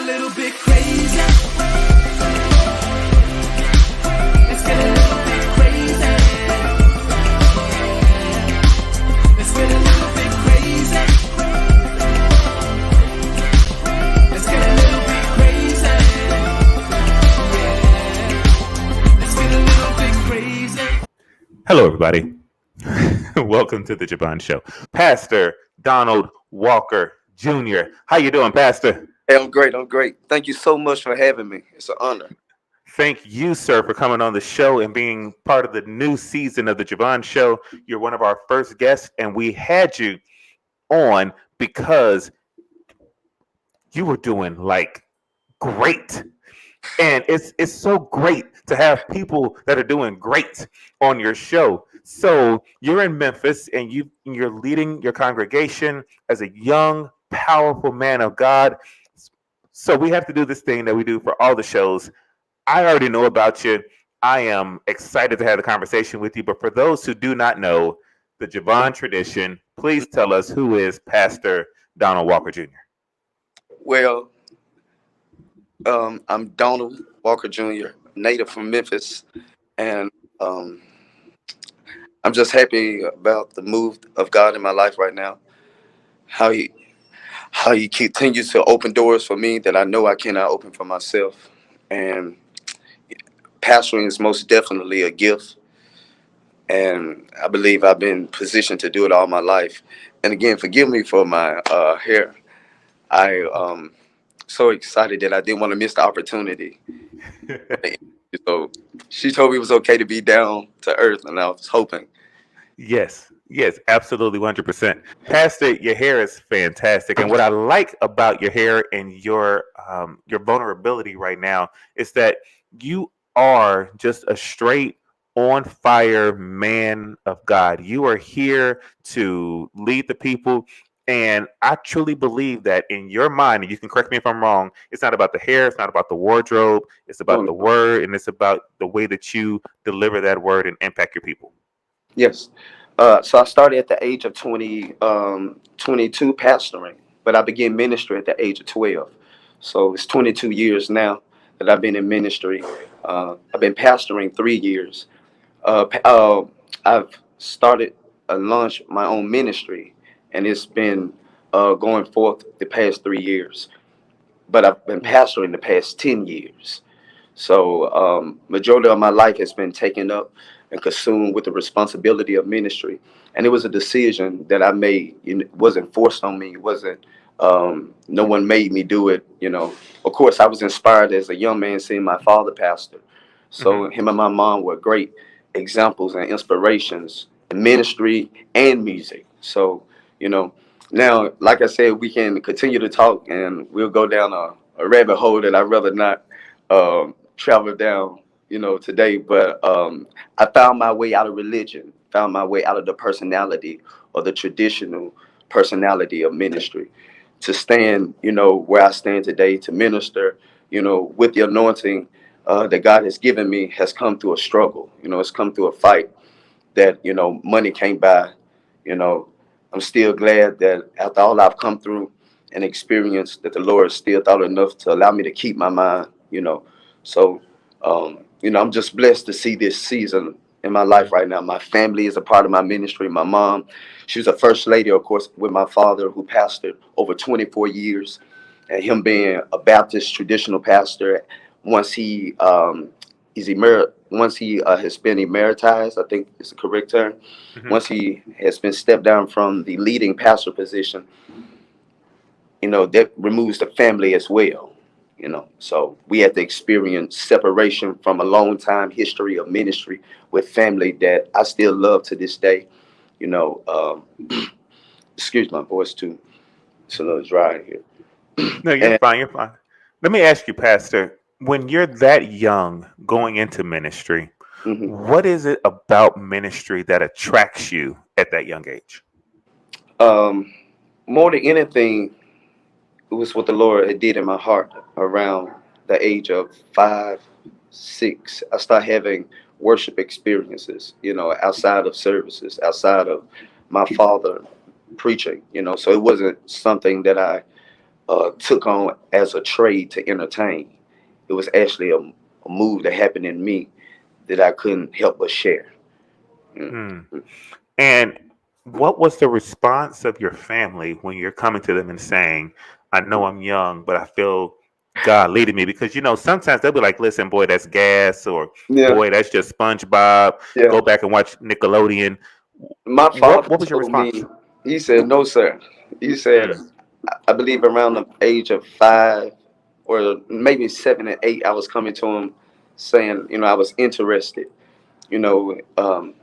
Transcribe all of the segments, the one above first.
a little bit crazy. Let's get a little bit crazy. Let's get a little bit crazy. Let's get a little bit crazy. Yeah. Let's get a little bit crazy. Hello, everybody. Welcome to the Je Vaughn Show. Pastor Donald Walker Jr. How you doing, Pastor? Hey, I'm great. Thank you so much for having me. It's an honor. Thank you, sir, for coming on the show and being part of the new season of the Je Vaughn Show. You're one of our first guests, and we had you on because you were doing like great. And it's so great to have people that are doing great on your show. So you're in Memphis and you're leading your congregation as a young, powerful man of God. So we have to do this thing that we do for all the shows. I already know about you. I am excited to have a conversation with you. But for those who do not know the Je Vaughn tradition, please tell us who is Pastor Donald Walker Jr. Well, I'm Donald Walker Jr., native from Memphis, and I'm just happy about the move of God in my life right now. How he continues to open doors for me that I know I cannot open for myself. And pastoring is most definitely a gift. And I believe I've been positioned to do it all my life. And again, forgive me for my hair. I so excited that I didn't want to miss the opportunity. So she told me it was okay to be down to earth, and I was hoping. Yes, absolutely, 100%. Pastor, your hair is fantastic, and what I like about your hair and your vulnerability right now is that you are just a straight on fire man of God. You are here to lead the people, and I truly believe that in your mind, and you can correct me if I'm wrong, it's not about the hair, it's not about the wardrobe, it's about the word, and it's about the way that you deliver that word and impact your people. Yes. So I started at the age of 22 pastoring, but I began ministry at the age of 12. So it's 22 years now that I've been in ministry. I've been pastoring 3 years. I've started launched my own ministry, and it's been going forth the past 3 years. But I've been pastoring the past 10 years. So majority of my life has been taken up and consumed with the responsibility of ministry. And it was a decision that I made. It wasn't forced on me. It wasn't, no one made me do it. Of course, I was inspired as a young man seeing my father pastor. So him and my mom were great examples and inspirations in ministry and music. So, now, like I said, we can continue to talk and we'll go down a rabbit hole that I'd rather not travel down, today. But I found my way out of religion, found my way out of the personality or the traditional personality of ministry to stand, where I stand today to minister, with the anointing that God has given me has come through a struggle. It's come through a fight that, money can't buy. I'm still glad that after all I've come through and experienced, that the Lord still thought enough to allow me to keep my mind, So, I'm just blessed to see this season in my life right now. My family is a part of my ministry. My mom, she was a first lady, of course, with my father, who pastored over 24 years. And him being a Baptist traditional pastor, once he has been emeritised, I think is the correct term. Once he has been stepped down from the leading pastor position, that removes the family as well. So we had to experience separation from a long time history of ministry with family that I still love to this day. Excuse my voice too. It's a little dry here. No, you're fine. You're fine. Let me ask you, Pastor, when you're that young going into ministry, what is it about ministry that attracts you at that young age? More than anything, it was what the Lord had did in my heart around the age of 5, 6. I started having worship experiences, outside of services, outside of my father preaching, so it wasn't something that I took on as a trade to entertain. It was actually a move that happened in me that I couldn't help but share. Mm. Hmm. And what was the response of your family when you're coming to them and saying, I know I'm young, but I feel God leading me? Because, sometimes they'll be like, listen, boy, that's gas, or Yeah, boy, that's just SpongeBob. yeah. Go back and watch Nickelodeon. My What, father what was your told response? me, he said, no, sir. He said, Mm, I believe around the age of 5 or maybe 7 and 8, I was coming to him saying, I was interested,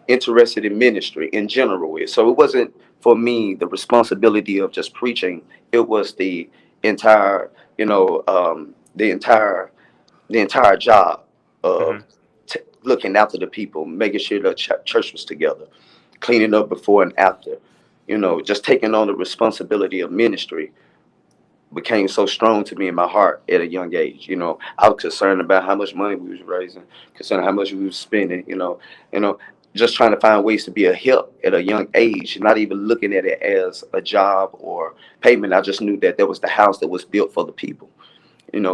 interested in ministry in general. So it wasn't for me the responsibility of just preaching. It was the entire, the entire job of mhm. looking after the people, making sure the church was together, cleaning up before and after, just taking on the responsibility of ministry became so strong to me in my heart at a young age. I was concerned about how much money we was raising, concerned how much we was spending, you know, just trying to find ways to be a help at a young age, not even looking at it as a job or payment. I just knew that there was the house that was built for the people.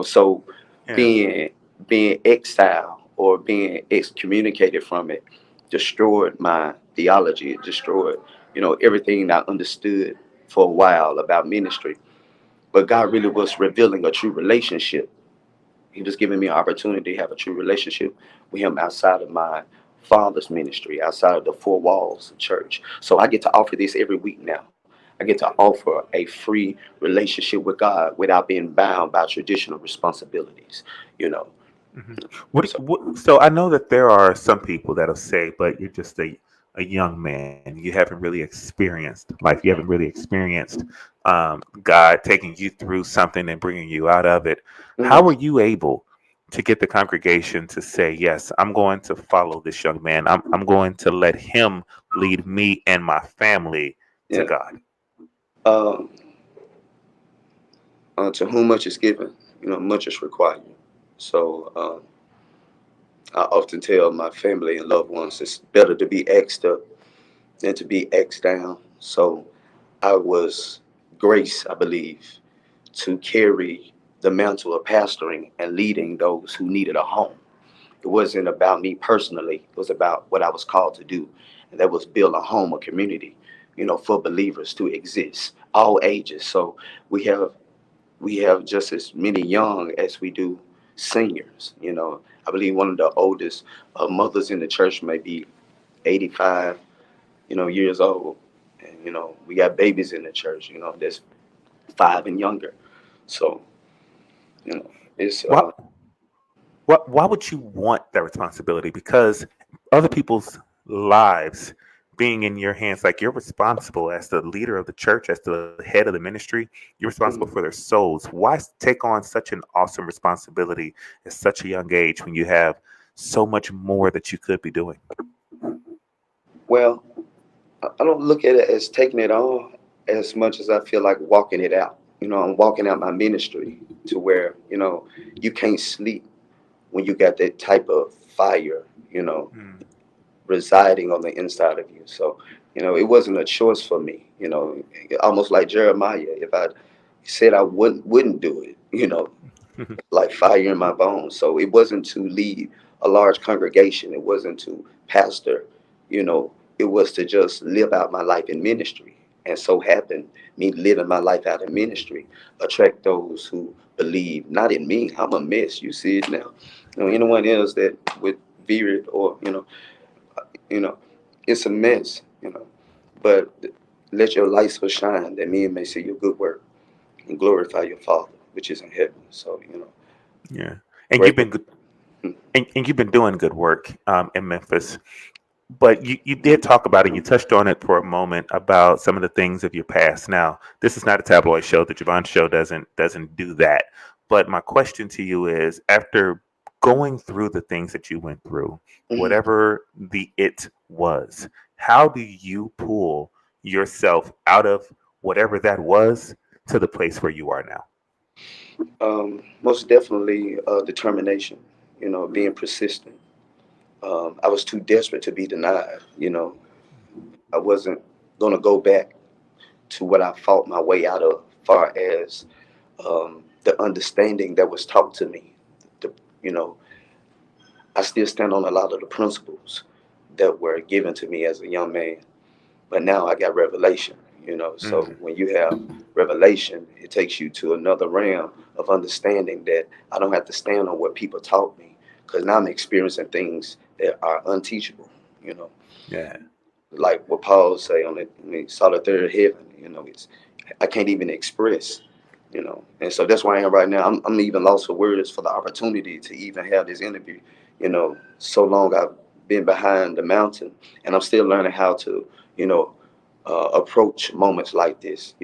So Yeah. being being exiled or being excommunicated from it destroyed my theology. It destroyed, everything I understood for a while about ministry. But God really was revealing a true relationship. He was giving me an opportunity to have a true relationship with Him outside of my father's ministry, outside of the four walls of church. So I get to offer this every week now. I get to offer a free relationship with God without being bound by traditional responsibilities, you know. Mhm. So I know that there are some people that'll say, but you're just a young man. You haven't really experienced life. You haven't really experienced God taking you through something and bringing you out of it. How Hmm. were you able to get the congregation to say, yes, I'm going to follow this young man. I'm going to let him lead me and my family to Yeah. God? Um, to whom much is given, much is required. So I often tell my family and loved ones it's better to be X'd up than to be X'd down. So I was graced, I believe, to carry the mantle of pastoring and leading those who needed a home. It wasn't about me personally. It was about what I was called to do, and that was build a home, a community, for believers to exist, all ages. So we have we have just as many young as we do seniors. I believe one of the oldest mothers in the church may be 85, years old, and we got babies in the church, that's 5 and younger. So it's Why, why would you want that responsibility? Because other people's lives being in your hands, like you're responsible as the leader of the church, as the head of the ministry, you're responsible for their souls. Why take on such an awesome responsibility at such a young age when you have so much more that you could be doing? well, I don't look at it as taking it on as much as I feel like walking it out. I'm walking out my ministry to where, you can't sleep when you got that type of fire, Mm. residing on the inside of you. So, it wasn't a choice for me, almost like Jeremiah. If I said I wouldn't do it, like fire in my bones. So it wasn't to lead a large congregation. It wasn't to pastor, you know, it was to just live out my life in ministry. And so happened me living my life out in ministry, attract those who believe not in me. I'm a mess. You see it now. Anyone else that would veer it or, you know, it's a mess, But let your light so shine that men may see your good work and glorify your Father, which is in heaven. So, Yeah, and great. you've been good, and you've been doing good work in Memphis. But you did talk about it. You touched on it for a moment about some of the things of your past. Now, this is not a tabloid show. The Je Vaughn Show doesn't do that. But my question to you is: after going through the things that you went through, Mhm. whatever the it was, how do you pull yourself out of whatever that was to the place where you are now? Most definitely determination, being persistent. I was too desperate to be denied, I wasn't going to go back to what I fought my way out of, far as the understanding that was taught to me. The, you know, I still stand on a lot of the principles that were given to me as a young man, but now I got revelation. So Mm. when you have revelation, it takes you to another realm of understanding that I don't have to stand on what people taught me, because now I'm experiencing things that are unteachable. You know, Yeah. like what Paul say on it, when he saw the third heaven. It's I can't even express. And so that's where I am right now. I'm even lost for words for the opportunity to even have this interview. So long I've been behind the mountain, and I'm still learning how to, you know, approach moments like this.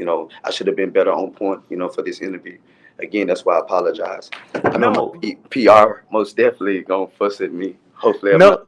I should have been better on point, for this interview. Again, that's why I apologize. I know my No, PR most definitely gonna fuss at me. Hopefully, I'm not.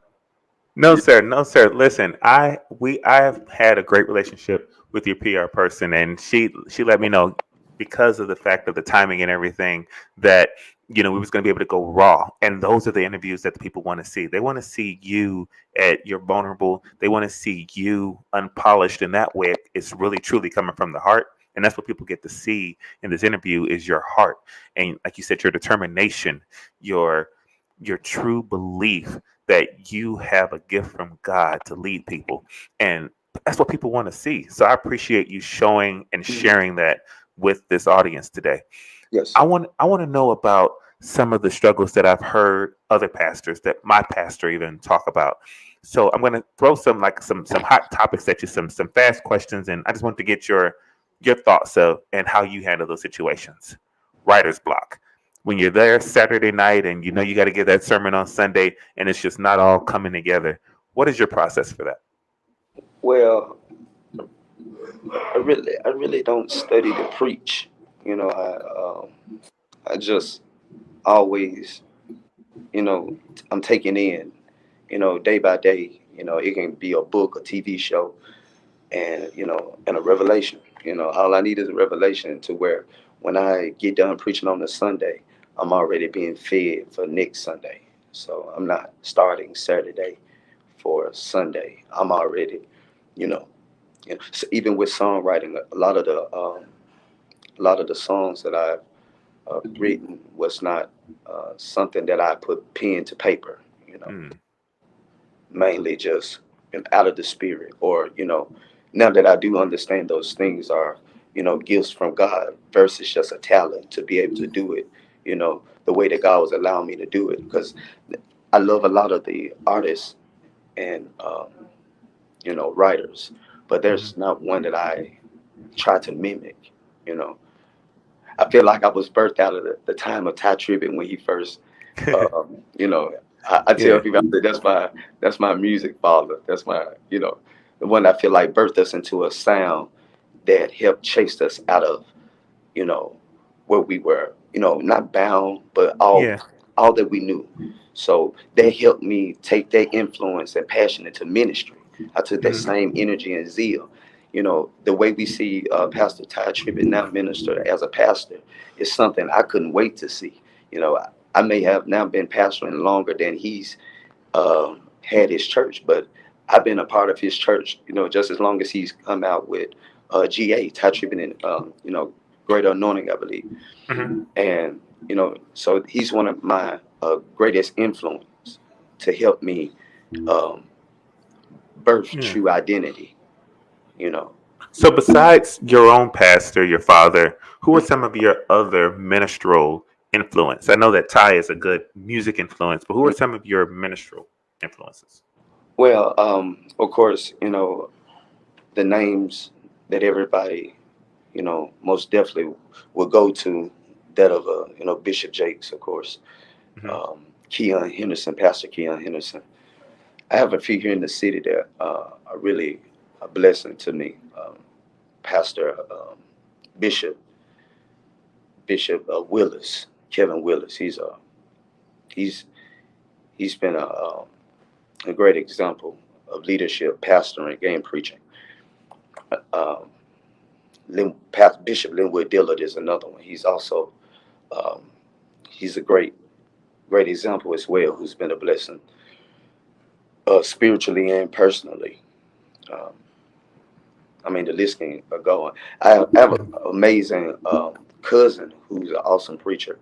no, no, sir. No, sir. Listen, I have had a great relationship with your PR person, and she let me know, because of the fact of the timing and everything, that we was going to be able to go raw, and those are the interviews that the people want to see. They want to see you at your vulnerable. They want to see you unpolished, and that way it's really truly coming from the heart. And that's what people get to see in this interview, is your heart, and like you said, your determination, your your true belief that you have a gift from God to lead people. And that's what people want to see. So I appreciate you showing and Mhm. sharing that with this audience today. Yes. I want to know about some of the struggles that I've heard other pastors, that my pastor even talk about. So I'm going to throw some hot topics at you, some fast questions, and I just want to get your thoughts of and how you handle those situations. Writer's block. When you're there Saturday night and you got to give that sermon on Sunday and it's just not all coming together. What is your process for that? Well, I really don't study to preach. I just always, I'm taking in, day by day. It can be a book, a TV show, and a revelation. All I need is a revelation to where when I get done preaching on the Sunday, I'm already being fed for next Sunday. So I'm not starting Saturday for Sunday. I'm already, you know, so even with songwriting, a lot of the songs that I've written was not something that I put pen to paper. Mm, Mainly just out of the spirit, or now that I do understand those things are gifts from God versus just a talent to be able to do it, the way that God was allowing me to do it. Because I love a lot of the artists and writers, but hmm there's not one that I try to mimic. you know I feel like I was birthed out of the time of Ty Tribbett when he first, um, you know, I tell yeah. people, I say that's my music father. That's my, the one I feel like birthed us into a sound that helped chase us out of, you know, where we were, not bound, but all Yeah. all that we knew. So that helped me take that influence and passion into ministry. I took that hmm same energy and zeal. The way we see Pastor Ty Tribbett now minister as a pastor is something I couldn't wait to see. I may have now been pastoring longer than he's had his church, but I've been a part of his church, just as long as he's come out with GA, Ty Tribbett, and Greater Anointing, I believe. hmm And so he's one of my greatest influence to help me um, birth Yeah. true identity. You know, So besides your own pastor, your father, who are some of your other ministerial influence? I know that Ty is a good music influence, but who are some of your ministerial influences? well, of course, the names that everybody, most definitely will go to, that of Bishop Jakes, of course, hmm Keon Henderson, Pastor Keon Henderson. I have a few here in the city that are really a blessing to me. Pastor Bishop Bishop Willis, Kevin Willis. He's he's been a great example of leadership, pastoring, game preaching. Um, Bishop Linwood Dillard is another one. Um, he's a great example as well, who's been a blessing spiritually and personally. Um, I mean, the list can go on. I have an amazing cousin, who's an awesome preacher.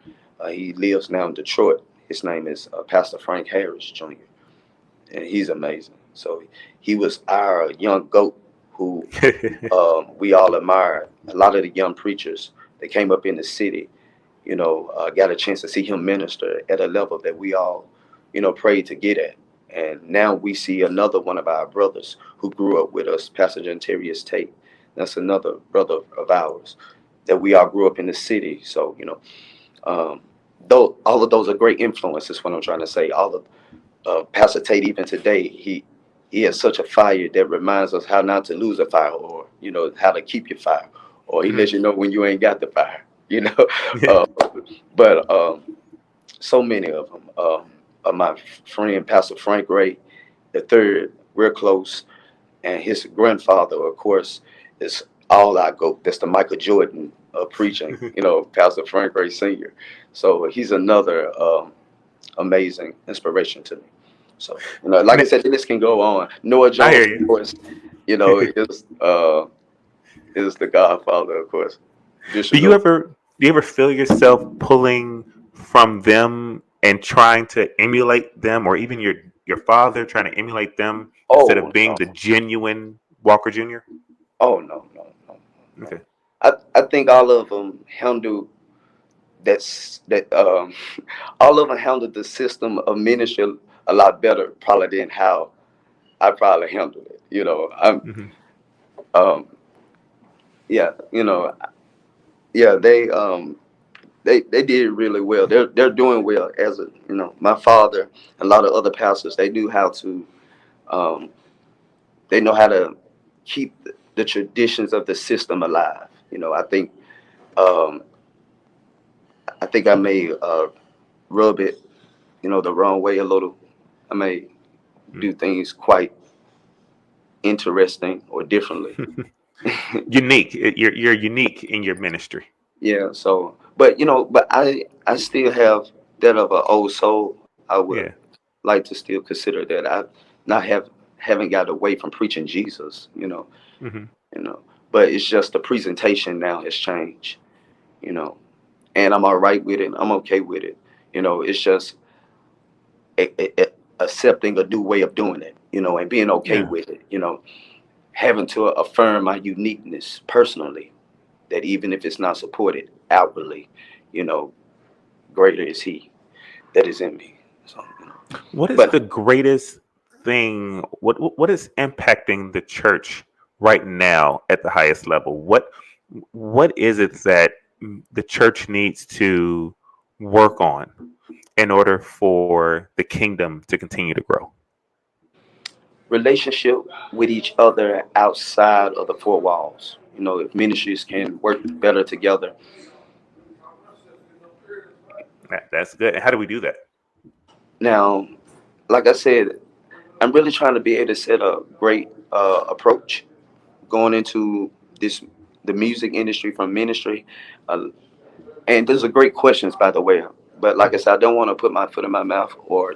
He lives now in Detroit. His name is Pastor Frank Harris Jr., and he's amazing. So he was our young goat who we all admired. A lot of the young preachers that came up in the city, got a chance to see him minister at a level that we all, prayed to get at. And now we see another one of our brothers who grew up with us, Pastor Gentarius Tate. That's another brother of ours that we all grew up in the city. So, though all of those are great influences, what I'm trying to say. All of Pastor Tate, even today, he has such a fire that reminds us how not to lose a fire, or how to keep your fire, or he lets you know when you ain't got the fire. uh, but so many of them. My friend Pastor Frank Ray the third, we're close, and his grandfather, of course, is all I go. That's the Michael Jordan of preaching. Pastor Frank Ray Sr. So he's another amazing inspiration to me. So like I said, the list can go on. Noah Jones, of course, is the Godfather, of course. Do you ever feel yourself pulling from them and trying to emulate them, or even your father trying to emulate them instead of being the genuine Walker Jr.? Oh no. Okay. I think all of them handle all of them handled the system of ministry a lot better probably than how I probably handled it. I'm yeah, they did really well. They're doing well as my father and a lot of other pastors. They knew how to um, they know how to keep the traditions of the system alive. Um, I think I may rub it the wrong way a little. I may do things quite interesting or differently. Unique. You're unique in your ministry. Yeah. So, but I still have that of an old soul. I would Yeah. like to still consider that I not haven't got away from preaching Jesus. Hmm. But it's just the presentation now has changed. You know, and I'm all right with it. I'm okay with it. It's just accepting a new way of doing it. And being okay Yeah. with it. Having to affirm my uniqueness personally, that even if it's not supported outwardly, you know, greater is He that is in me. So, What is but the greatest thing? What is impacting the church right now at the highest level? What is it that the church needs to work on in order for the kingdom to continue to grow? relationship with each other outside of the four walls. If ministries can work better together. That's good. And how do we do that? Now, like I said, I'm really trying to be able to set a great approach going into this the music industry from ministry. Uh, and those are great questions, by the way. But like I said, I don't want to put my foot in my mouth or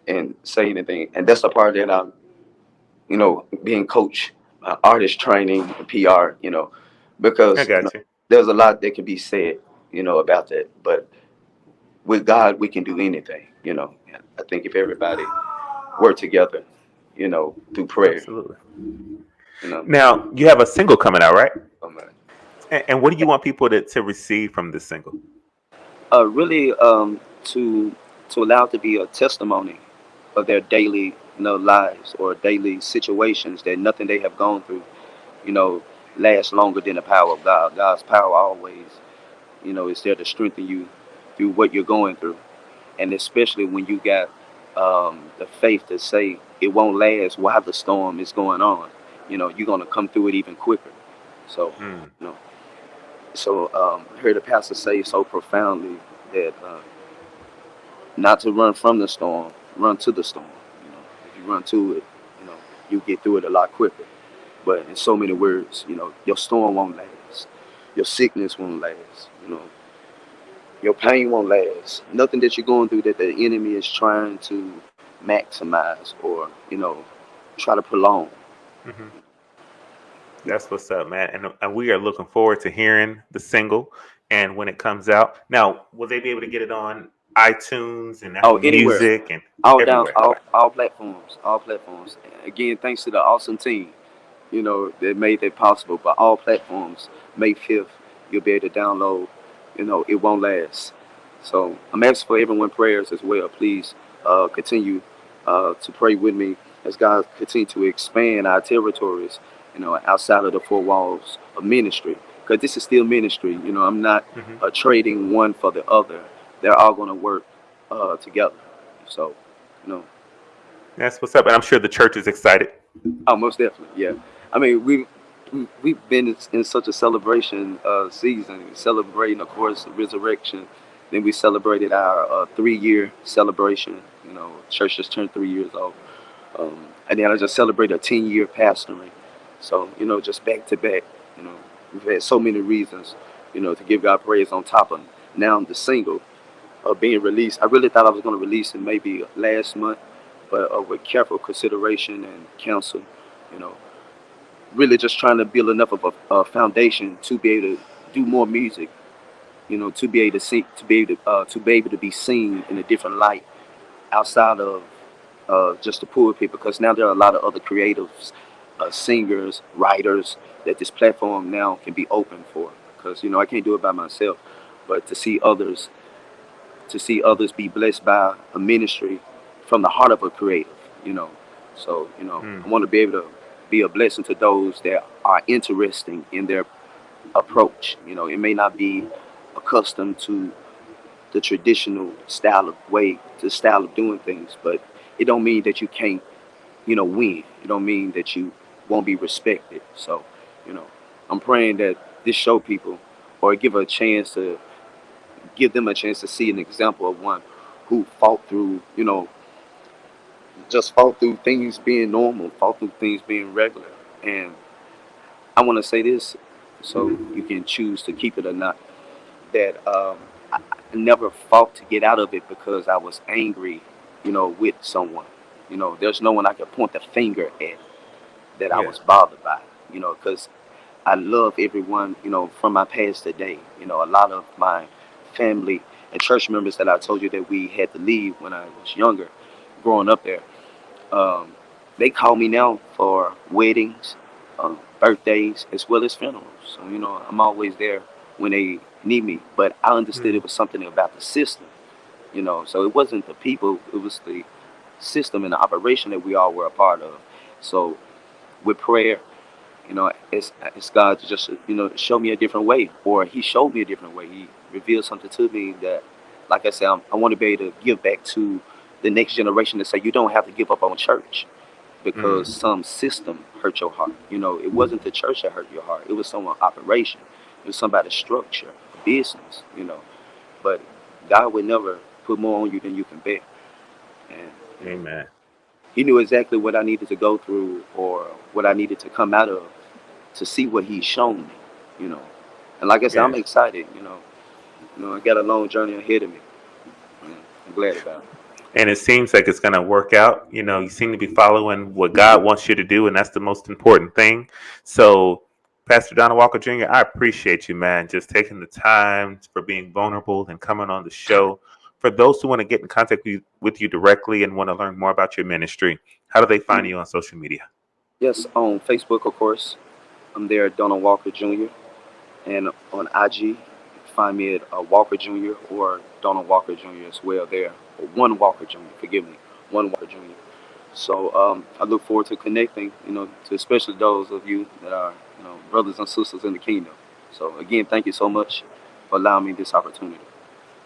and say anything. And that's the part that I'm being coach, artist training, and PR. I Because got you. there's a lot that can be said about that. But with God, we can do anything. And I think if everybody work together, through prayer, Absolutely. you know. Now you have a single coming out, right? Oh, man. And what do you want people to receive from this single? Really, to allow it to be a testimony of their daily, lives or daily situations that nothing they have gone through, you know, lasts longer than the power of God. God's power always, is there to strengthen you through what you're going through, and especially when you got the faith to say it won't last while the storm is going on. You're gonna come through it even quicker. So, Mm. you know, I heard the pastor say so profoundly that not to run from the storm, run to the storm. If you run to it, you know, you get through it a lot quicker. But in so many words, your storm won't last, your sickness won't last, your pain won't last. Nothing that you're going through that the enemy is trying to maximize or try to prolong. Hmm. That's what's up, man. And we are looking forward to hearing the single and when it comes out. Now, will they be able to get it on iTunes and Oh, Apple anywhere, Music and all down, everywhere? all platforms, all platforms. Again, thanks to the awesome team, that made that possible. But all platforms, May 5th, you'll be able to download. It won't last. So I'm asking for everyone prayers as well. Please continue to pray with me as God continue to expand our territories, outside of the four walls of ministry. Because this is still ministry. I'm not Hmm. trading one for the other. They're all going to work together. So, you know, That's what's up. And I'm sure the church is excited. oh, most definitely, yeah. I mean, we've been in such a celebration season, celebrating, of course, the resurrection. Then we celebrated our 3-year celebration. Church just turned 3 years old, and then I just celebrated a 10-year pastoring. So, just back to back. You know, we've had so many reasons, to give God praise on top of now the single being released. I really thought I was going to release it maybe last month, but with careful consideration and counsel, you know, really just trying to build enough of a foundation to be able to do more music, to be able to see, to be able to be seen in a different light outside of just the pulpit, because now there are a lot of other creatives, singers, writers that this platform now can be open for. Because I can't do it by myself, but to see others be blessed by a ministry from the heart of a creative, you know. So, I Mm. want to be able to be a blessing to those that are interesting in their approach. It may not be accustomed to the traditional style of doing things, but it don't mean that you can't, win. It don't mean that you won't be respected. So, you know, I'm praying that this show people, or give them a chance to see an example of one who fought through, just fought through things being normal, fought through things being regular. And I want to say this, so you can choose to keep it or not, that I never fought to get out of it because I was angry, with someone. There's no one I could point the finger at that I Yeah. was bothered by, because I love everyone, from my past today. A lot of my family and church members that I told you that we had to leave when I was younger, growing up there. Um, they call me now for weddings, birthdays, as well as funerals. So I'm always there when they need me. But I understood Mm. it was something about the system. So it wasn't the people; it was the system and the operation that we all were a part of. So with prayer, it's God to just show me a different way, or He showed me a different way. He revealed something to me that, like I said, I want to be able to give back to the next generation to say you don't have to give up on church because Mm. some system hurt your heart. It wasn't the church that hurt your heart. It was someone operation. It was somebody's structure, business. But God would never put more on you than you can bear. And Amen. He knew exactly what I needed to go through or what I needed to come out of to see what He's shown me. You know, and like I said, Yeah. I'm excited. I got a long journey ahead of me. And I'm glad about it. And it seems like it's going to work out. You seem to be following what God wants you to do, and that's the most important thing. So, Pastor Donald Walker Jr., I appreciate you, man, just taking the time for being vulnerable and coming on the show. For those who want to get in contact with you directly and want to learn more about your ministry, how do they find Mm. you on social media? Yes, on Facebook, of course, I'm there, Donald Walker Jr. And on IG, you can find me at Walker Jr. or Donald Walker Jr. as well there. Or one Walker Jr., forgive me, one Walker Jr. So I look forward to connecting, to especially those of you that are, brothers and sisters in the kingdom. So again, thank you so much for allowing me this opportunity.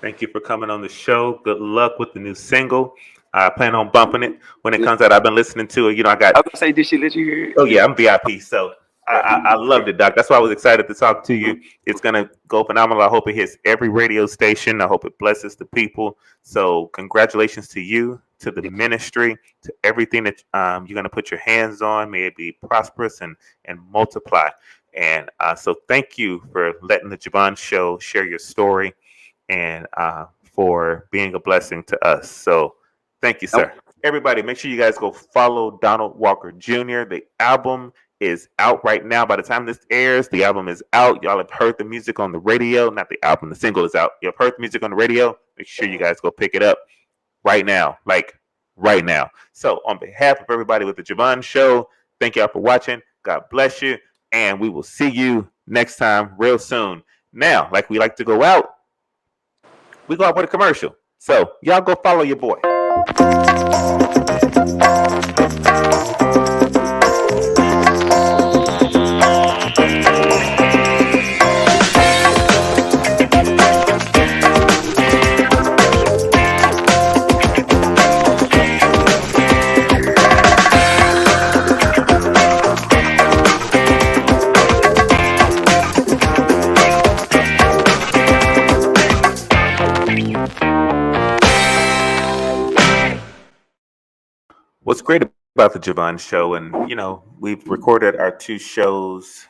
Thank you for coming on the show. Good luck with the new single. I plan on bumping it when it Did, comes out. I've been listening to it. I got. I was gonna say, did she let you hear it? Oh yeah, I'm VIP, so I loved it, Doc. That's why I was excited to talk to you. It's gonna go phenomenal. I hope it hits every radio station. I hope it blesses the people. So congratulations to you, to the ministry, to everything that you're gonna put your hands on. May it be prosperous and multiply. And so thank you for letting the JeVaughn Show share your story and for being a blessing to us. So thank you, I, sir. Everybody, make sure you guys go follow Donald Walker Jr. The album is out right now. By the time this airs, the album is out. Y'all have heard the music on the radio. Not the album, the single is out. You've heard the music on the radio. Make sure you guys go pick it up right now. Like right now. So on behalf of everybody with the Je Vaughn Show, thank y'all for watching. God bless you. And we will see you next time real soon. Now, like we like to go out, we go out with a commercial. So y'all go follow your boy. What's great about the Je Vaughn Show, and we've recorded our two shows,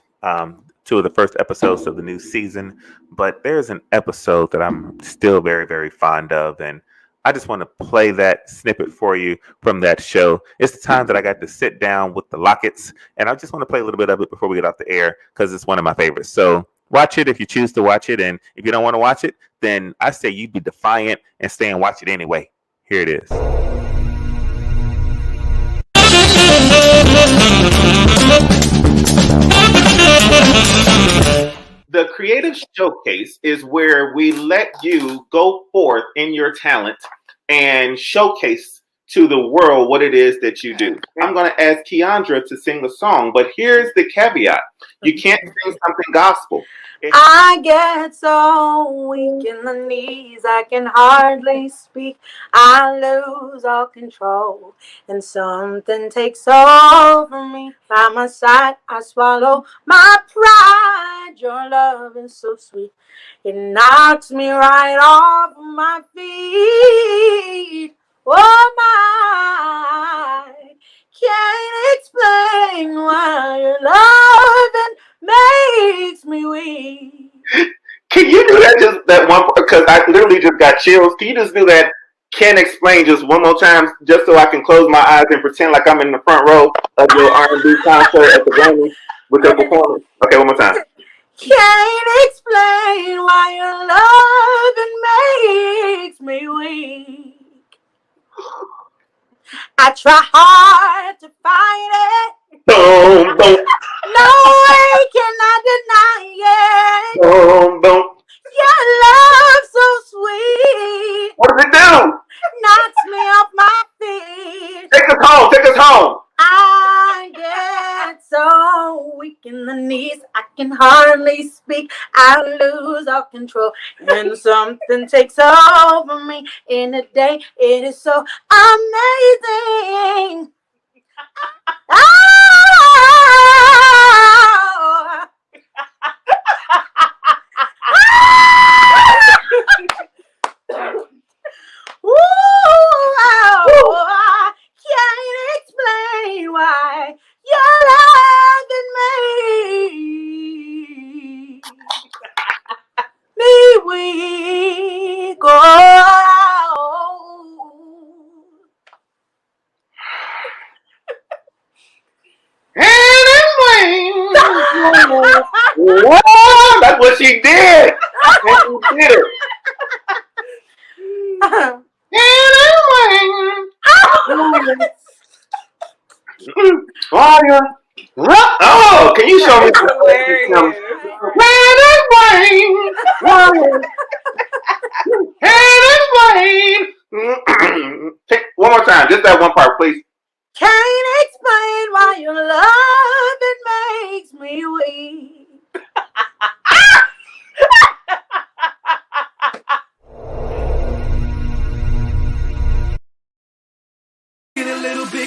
two of the first episodes of the new season, but there's an episode that I'm still very, very fond of, and I just want to play that snippet for you from that show. It's the time that I got to sit down with the Locketts, and I just want to play a little bit of it before we get off the air because it's one of my favorites. So watch it if you choose to watch it, and if you don't want to watch it, then I say you be defiant and stay and watch it anyway. Here it is. The Creative Showcase is where we let you go forth in your talent and showcase to the world what it is that you do. I'm going to ask Keandra to sing the song, but here's the caveat. You can't sing something gospel. I get so weak in the knees, I can hardly speak. I lose all control, and something takes over me. By my side, I swallow my pride. Your love is so sweet, it knocks me right off my feet. Oh my, can't explain why your loving makes me weak. Can you do that just that one? Because I literally just got chills. Can you just do that? Can't explain just one more time, just so I can close my eyes and pretend like I'm in the front row of your R&B concert at the Grammy with your performance. Okay, one more time. Can't explain why your loving makes me weak. I try hard to fight it. Boom, boom. No way can I deny it. Boom, boom. Your love so sweet. What does it do? Knocks me off my feet. Take us home. Take us home. I get so weak in the knees, I can hardly speak. I lose all control when something takes over me. In a day, it is so amazing. Oh. Ooh, I can't explain why you're loving me weak. Oh. Whoa, that's what she did. And she did it. Oh, can you show me? Take one more time, just that one part, please. Can't explain why your loving makes me weak. Get a little bit